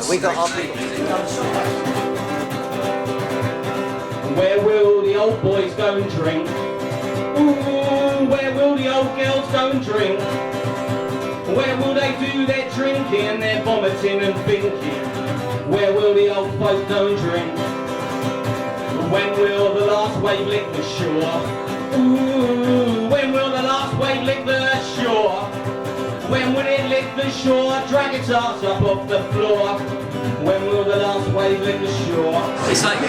We got our people. Where will the old boys go and drink? Ooh, where will the old girls go and drink? Where will they do their drinking, their vomiting and thinking? Where will the old folk go and drink? When will the last wave lick the shore? Ooh, when will the last wave lick the shore? When will it lick the shore, drag its arse up off the floor? When will the last wave lick the shore? It's like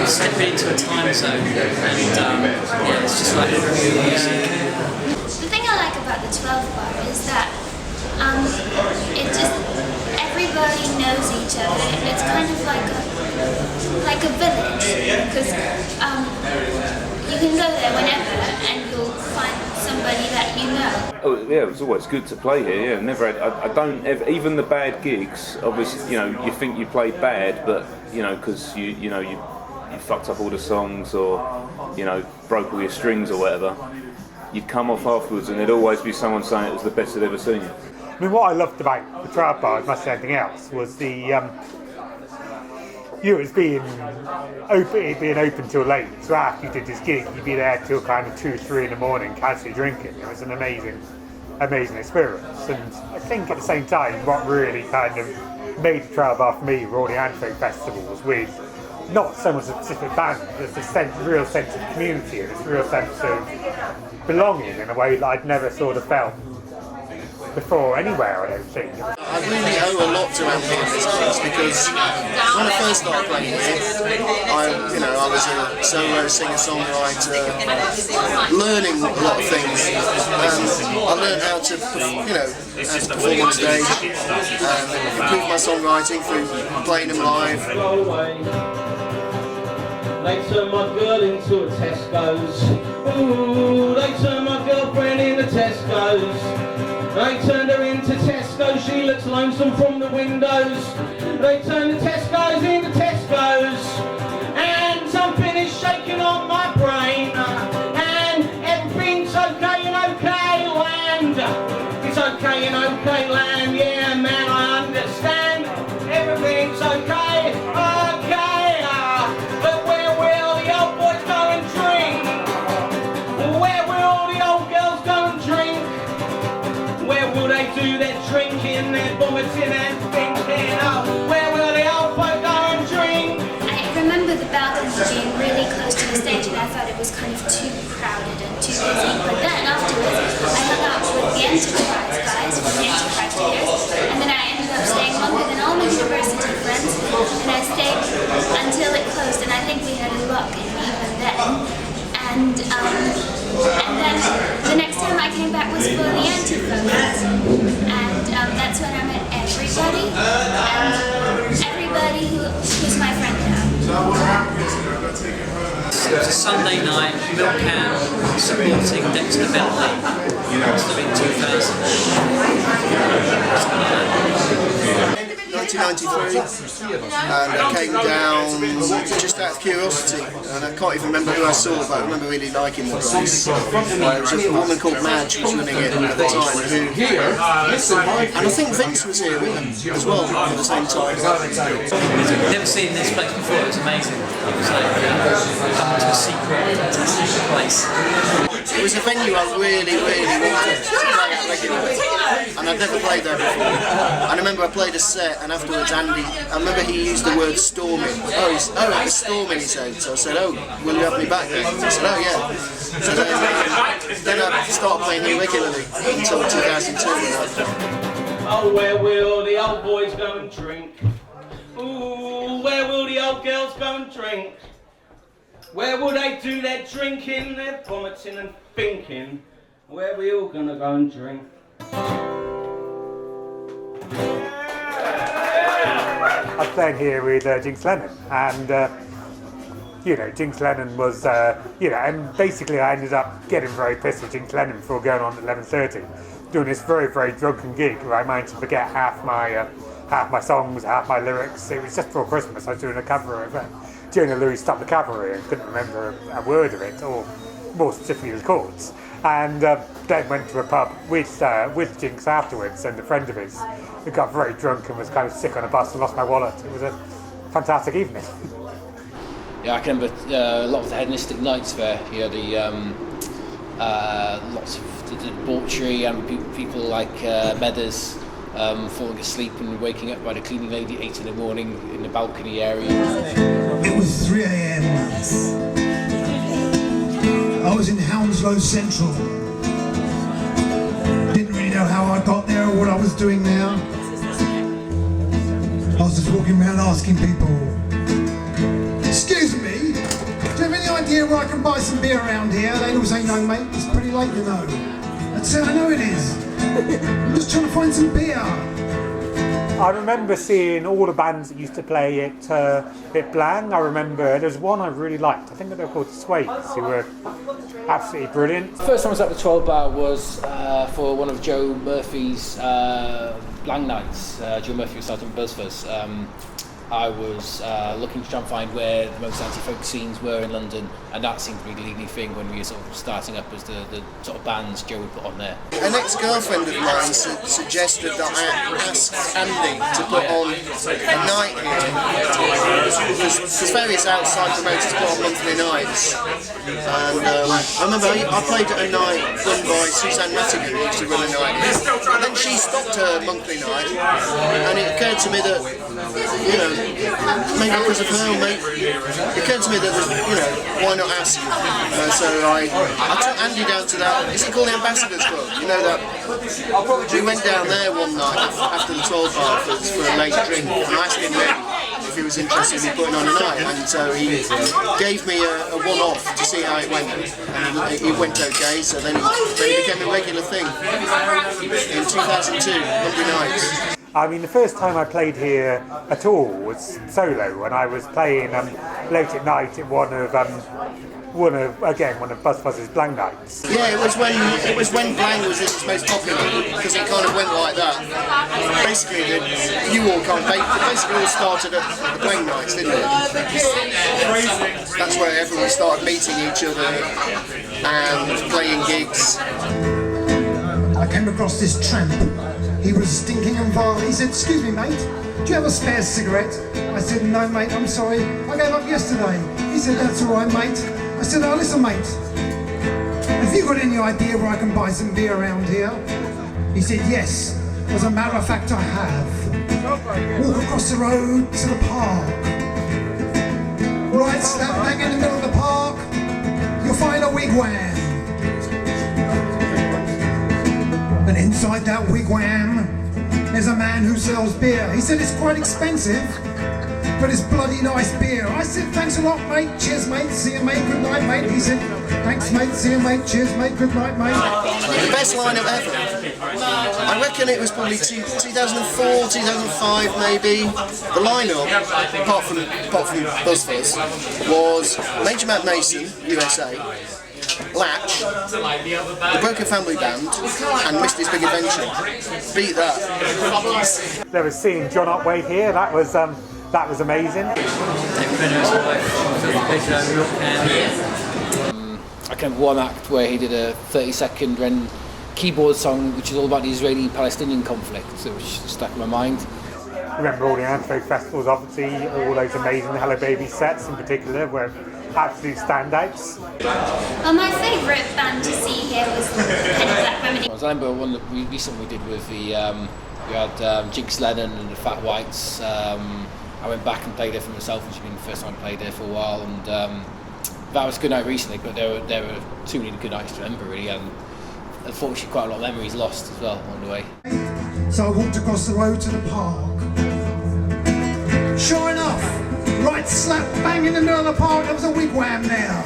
stepping into a time zone, and yeah, it's just like music. The thing I like about the 12 bar is that it just, everybody knows each other. It's kind of like a village, because you can go there whenever and you'll find somebody that you know. Oh yeah, it was always good to play here. Yeah, never had. I don't ever, even the bad gigs. Obviously, you know, you think you played bad, but you know, because you fucked up all the songs, or you know, broke all your strings or whatever. You'd come off afterwards, and there'd always be someone saying it was the best they'd ever seen you. I mean, what I loved about the 12 bar, as much as anything else, was the it being open till late. So after you did this gig, you'd be there till kind of 2, 3 in the morning, casually drinking. It was an amazing experience. And I think at the same time, what really kind of made the 12 bar for me were all the Antifolk Festivals, with not so much a specific band, there's this real sense of community and this real sense of belonging in a way that I'd never sort of felt before anywhere, I don't think. I really owe a lot to Antifolk Festivals, because when I first started playing here, I was a solo singer-songwriter, learning a lot of things. I learned how to, how to perform on stage, improve my songwriting through playing them live. They turned my girl into a Tesco's. Ooh, they turned my girlfriend into Tesco's. They turned her into Tesco's, she looks lonesome from the windows. They turned the Tesco's into Tesco's. And something is shaking on my brain. And everything's okay in okay land. It's okay in okay land, yeah man, I understand. Everything's okay, okay. But where will the old boys go and drink? Where will all the old girls go and drink? Where will they do their drinking, their vomiting and thinking? Oh, where will the old folk go and drink? I remember the balcony being really close to the stage, and I thought it was kind of too crowded and too busy. But then afterwards, I hung out with the Enterprise guys from the Enterprise Theatres, and then I ended up staying longer than all my university friends, and I stayed until it closed, and I think we had luck even then. And then the next time I came back was for the Antifolk, and that's when I met everybody, and everybody who's my friend now. It was a Sunday night, milk can, supporting Dexter Bentley. Must have been 2000. 1993, and I came down just out of curiosity, and I can't even remember who I saw, but I remember really liking the place. There was a woman called Madge who was running it at the time, and I think Vince was here with them as well at the same time. I've never seen this place before, it was amazing. It was like coming to a secret, fantastic place. It was a venue I really wanted to play at regularly, and I'd never played there before. And I remember I played a set, and afterwards Andy, I remember he used the word storming. Oh, it was storming, he said. So I said, oh, will you have me back then? He said, oh yeah. So then I started playing here regularly until 2002. Oh, where will the old boys go and drink? Ooh, where will the old girls go and drink? Where will they do their drinking, their vomiting and thinking? Where are we all gonna go and drink? I was playing here with Jinx Lemon, and Jinx Lennon was, and basically I ended up getting very pissed with Jinx Lennon before going on at 11:30, doing this very, very drunken gig where I managed to forget half my songs, half my lyrics. It was just before Christmas. I was doing a cover of Jonah Louis Stop the Cavalry and couldn't remember a word of it, or more specifically the chords. And then went to a pub with Jinx afterwards, and a friend of his who got very drunk and was kind of sick on a bus and lost my wallet. It was a fantastic evening. Yeah, I can remember a lot of the hedonistic nights there. Lots of the debauchery and people like Meathers falling asleep and waking up by the cleaning lady at 8 in the morning in the balcony area. It was 3 a.m. I was in Hounslow Central. Didn't really know how I got there or what I was doing there. I was just walking around asking people, "Excuse me, do you have any idea where I can buy some beer around here?" They'd all say, "No, mate, it's pretty late, you know." I'd say, "I know it is. I'm just trying to find some beer." I remember seeing all the bands that used to play at Blang. I remember there was one I really liked. I think they were called Swades, who were absolutely brilliant. The first time I was at the 12 Bar was for one of Joe Murphy's Blang nights. Joe Murphy was starting Buzzfuzz. I was looking to try and find where the most anti-folk scenes were in London, and that seemed to be the leading thing when we were sort of starting up as the sort of bands Joe would put on there. An ex-girlfriend of mine suggested that I ask Andy to put on a night here. There's various outside promoters put on monthly nights. And I remember I played at a night run by Suzanne Mattigan, who used to run a night here. And then she stopped her monthly night, and it occurred to me that, maybe because of her, it occurred to me that, why not ask? So I took Andy down to that, is it called the Ambassadors Club? You know that? We went down there one night after the 12 Bar for a late drink, and I asked him then if he was interested in putting on a night, and so he gave me a one-off to see how it went, and it went okay, so then it became a regular thing in 2002, Monday nights. I mean, the first time I played here at all was solo, when I was playing late at night at one of Buzzfuzz's Blang nights. Yeah, it was when Blang was its most popular, because it kind of went like that. Basically, basically all started at the Blang nights, didn't it? That's where everyone started meeting each other and playing gigs. I came across this tramp. He was stinking and vile. He said, "Excuse me, mate, do you have a spare cigarette?" I said, "No, mate, I'm sorry. I gave up yesterday." He said, "That's all right, mate." I said, "Oh, listen, mate, have you got any idea where I can buy some beer around here?" He said, "Yes, as a matter of fact, I have. Walk across the road to the park. Right slap bang in the middle of the park, you'll find a wigwam. And inside that wigwam, there's a man who sells beer." He said, "It's quite expensive, but it's bloody nice beer." I said, "Thanks a lot, mate. Cheers, mate. See you, mate. Good night, mate." He said, "Thanks, mate. See you, mate. Cheers, mate. Good night, mate." The best lineup ever. I reckon it was probably 2004, 2005 maybe. The lineup, apart from Buzzfuzz, was Major Matt Mason, USA, Latch, the Broken Family Band, and Misty's Big Adventure. Beat that. There was seeing John Otway here. That was amazing. I can remember one act where he did a 30-second keyboard song which is all about the Israeli-Palestinian conflict, which stuck in my mind. Remember all the Antifolk Festivals, obviously, all those amazing Hello Baby sets in particular were absolute standouts. Well, my favourite band to see here was Penny Black Remedy. I remember one that we recently did with we had Jinx Lennon and the Fat Whites. I went back and played there for myself, which has been the first time I played there for a while, and that was a good night recently, but there were too many good nights to remember really, and unfortunately quite a lot of memories lost as well on the way. So I walked across the road to the park. Sure enough, right slap bang in the middle of the park, there was a wigwam there.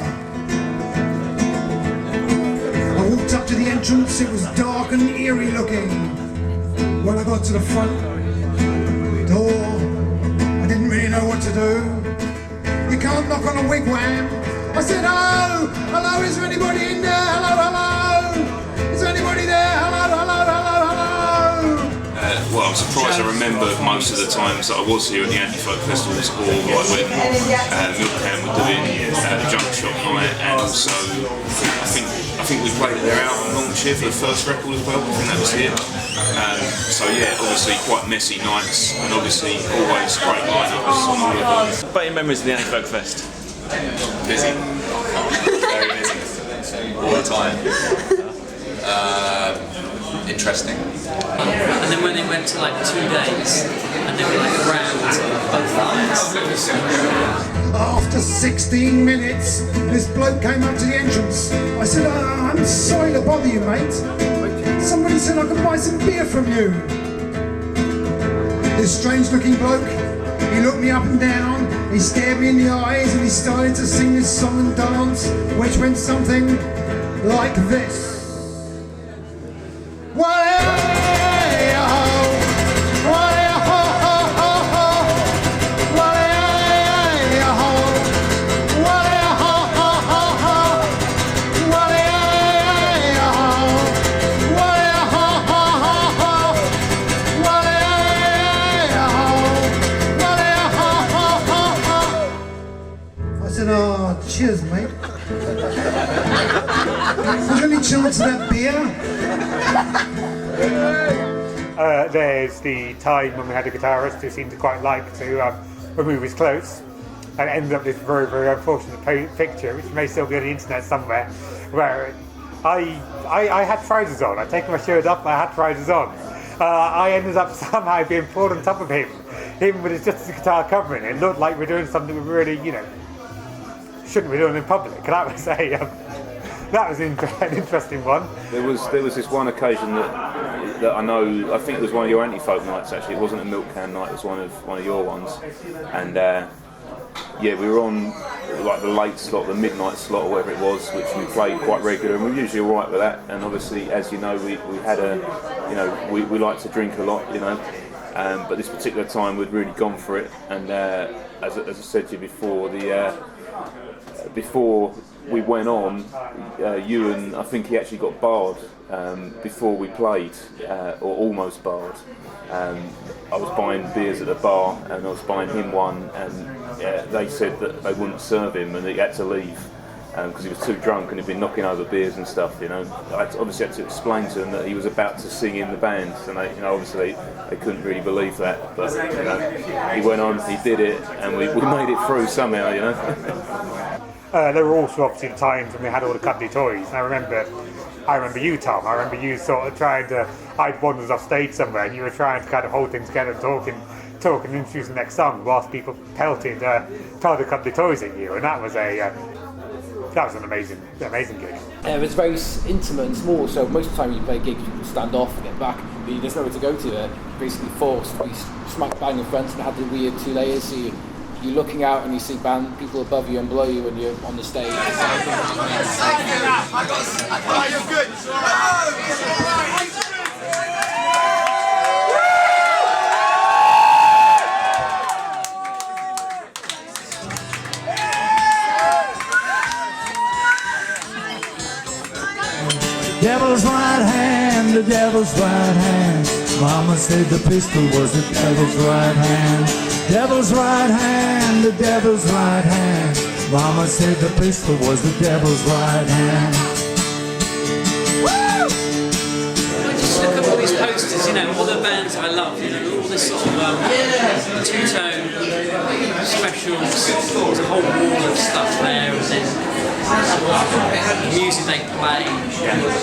I walked up to the entrance, it was dark and eerie looking. When I got to the front door, I didn't really know what to do. You can't knock on a wigwam. I said, hello, hello, is there anybody in there? Hello, hello. Is there anybody there? Hello, hello, hello, hello. Well, I'm surprised I remember most of the times that I was here at the Antifolk Festivals, or like when Milkcan were doing the junk shop night, and also I think we played at their album launch here for the first record as well. I think that was here. So yeah, obviously quite messy nights, and obviously always great lineups on all of them. But your memories of the Antifolk Fest? Busy. Very busy. All the time. Interesting. And then when it went to like 2 days, and they were like around both nights. After 16 minutes, this bloke came up to the entrance. I said, I'm sorry to bother you, mate. Somebody said I could buy some beer from you. This strange looking bloke, he looked me up and down, he stared me in the eyes, and he started to sing this song and dance, which went something like this. Cheers, mate. Was there any chance of that beer? There's the time when we had a guitarist who seemed to quite like to remove his clothes, and it ended up this very, very unfortunate picture, which may still be on the internet somewhere, where I had trousers on. I'd taken my shirt off, I had trousers on. I ended up somehow being pulled on top of him with just his guitar covering it. It looked like we're doing something we really, shouldn't be doing in public. That was that was an interesting one. There was this one occasion that I know. I think it was one of your Antifolk nights. Actually, it wasn't a milk can night. It was one of your ones. And yeah, we were on like the late slot, the midnight slot, or whatever it was, which we played quite regular, and we're usually all right with that. And obviously, as you know, we had we like to drink a lot, but this particular time we'd really gone for it. And as I said to you before, before we went on, Ewan, I think he actually got barred before we played, or almost barred. I was buying beers at the bar, and I was buying him one, and they said that they wouldn't serve him, and he had to leave because he was too drunk and he'd been knocking over beers and stuff. I obviously had to explain to them that he was about to sing in the band, and obviously they couldn't really believe that. But he went on, he did it, and we made it through somehow. There were also obviously the times when we had all the cuddly toys. And I remember you, Tom. I remember you sort of trying to. I'd wandered off stage somewhere, and you were trying to kind of hold things together, and talk and introduce the next song, whilst people pelted the cuddly toys at you, and that was an amazing gig. It was very intimate and small, so most of the time you play gigs, you stand off and get back. But there's nowhere to go to there. Basically forced to be smack bang in front, and had the weird 2 layers. So you're looking out and you see band people above you and below you when you're on the stage. Devil's right hand, the devil's right hand. Mama said the pistol was the devil's right hand. Devil's right hand, the devil's right hand. Mama said the pistol was the devil's right hand. Just look at all these posters, all the bands I love, all this sort of two-tone specials. There's a whole wall of stuff there, and then the music they play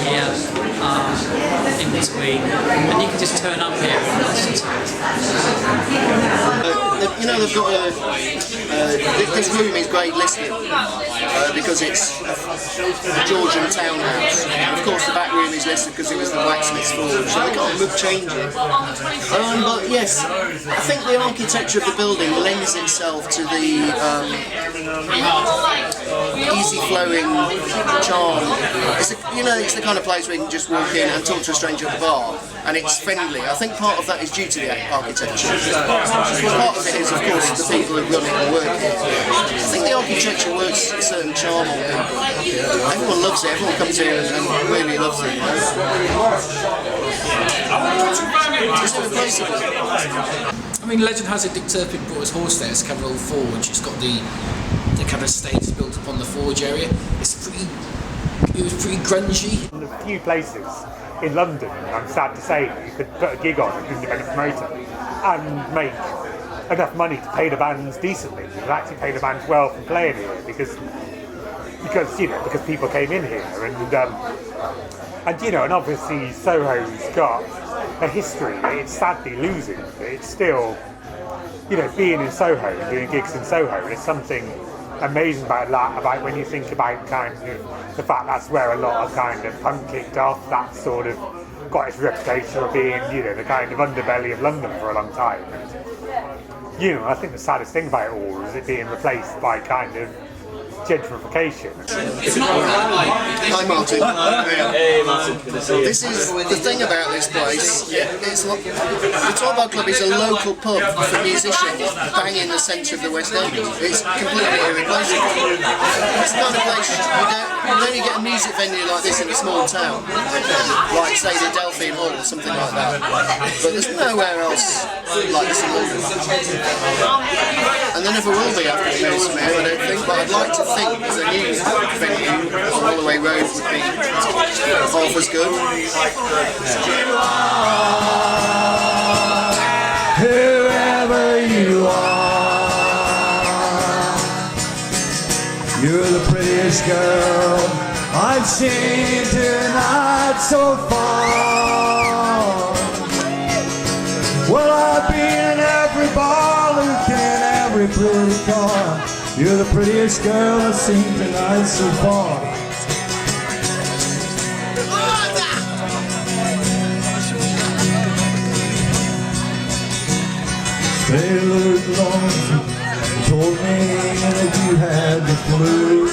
here in between, and you can just turn up here and listen to it. They've got this room is great listed because it's a Georgian townhouse. And of course, the back room is listed because it was the blacksmith's forge, so they can't change it. But yes, I think the architecture of the building lends itself to the easy-flowing charm. It's the kind of place where you can just walk in and talk to a stranger at the bar, and it's friendly. I think part of that is due to the architecture. Part of it is, of course, the people who run it and work here. I think the architecture works a certain charm on people. Everyone loves it, everyone comes here and really loves it. It's irreplaceable. I mean, legend has it Dick Turpin brought his horse there to cover all forge. It's got the kind of stage built up on the forge area. It was pretty grungy. In a few places in London, I'm sad to say, that you could put a gig on as an independent promoter and make enough money to pay the bands decently. You could actually pay the bands well from playing here because people came in here and obviously Soho's got a history. It's sadly losing. It's still, being in Soho and doing gigs in Soho. There's something amazing about that, about when you think about kind of the fact that's where a lot of kind of punk kicked off. That sort of got its reputation of being, the kind of underbelly of London for a long time. And, I think the saddest thing about it all is it being replaced by kind of gentrification. Hi Martin. Hey Martin. This is the thing about this place. The Tour Bar Club is a local pub for musicians bang in the centre of the West End. It's completely irreplaceable. It's the kind of place you only get a music venue like this in a small town, like say the Delphine Hall or something like that. But there's nowhere else like this in London. And there never will be after it goes from here, I don't think, but I'd like to think there's a new venue on Holloway Road would be half as good. Whoever you are, you're the prettiest girl I've seen tonight so far. Well, I've been in every bar, looked in every pretty car. You're the prettiest girl I've seen tonight so far. Taylor Lonesome told me that you had the flu,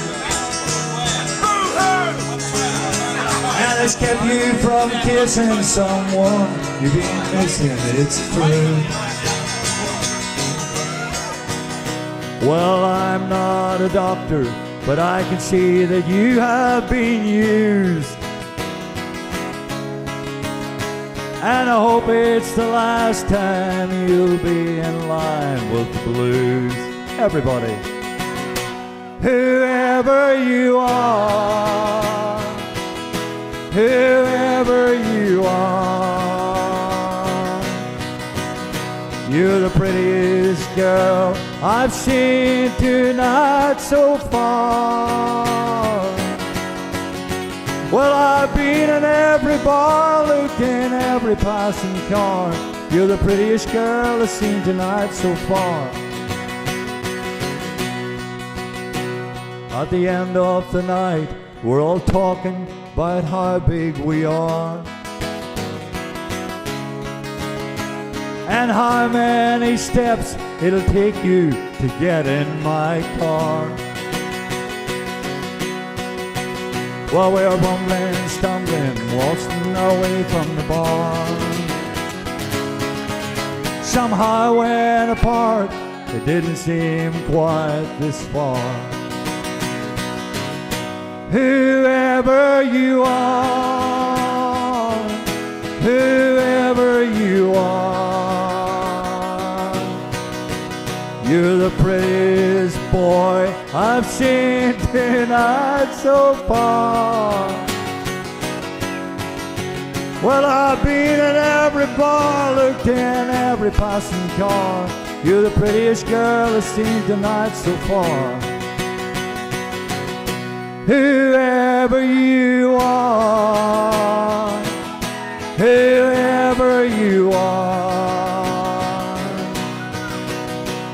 and it's kept you from kissing someone you've been missing, it's true. Well, I'm not a doctor, but I can see that you have been used, and I hope it's the last time you'll be in line with the blues. Everybody. Whoever you are, whoever you are, you're the prettiest girl I've seen tonight so far. Well, I've been in every bar, looked in every passing car. You're the prettiest girl I've seen tonight so far. At the end of the night, we're all talking about how big we are and how many steps it'll take you to get in my car. While we're bumbling, stumbling, waltzing away from the bar, somehow went apart, it didn't seem quite this far. Whoever you are, whoever you are, you're the prettiest boy I've seen tonight so far. Well, I've been in every bar, looked in every passing car. You're the prettiest girl I've seen tonight so far. Whoever you are, whoever you are,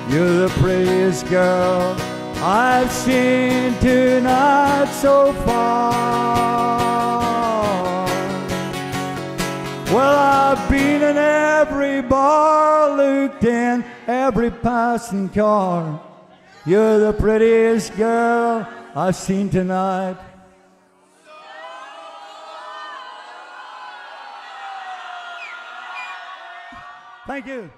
you're the prettiest girl I've seen tonight so far. Well, I've been in every bar, looked in every passing car. You're the prettiest girl I've seen tonight. Thank you.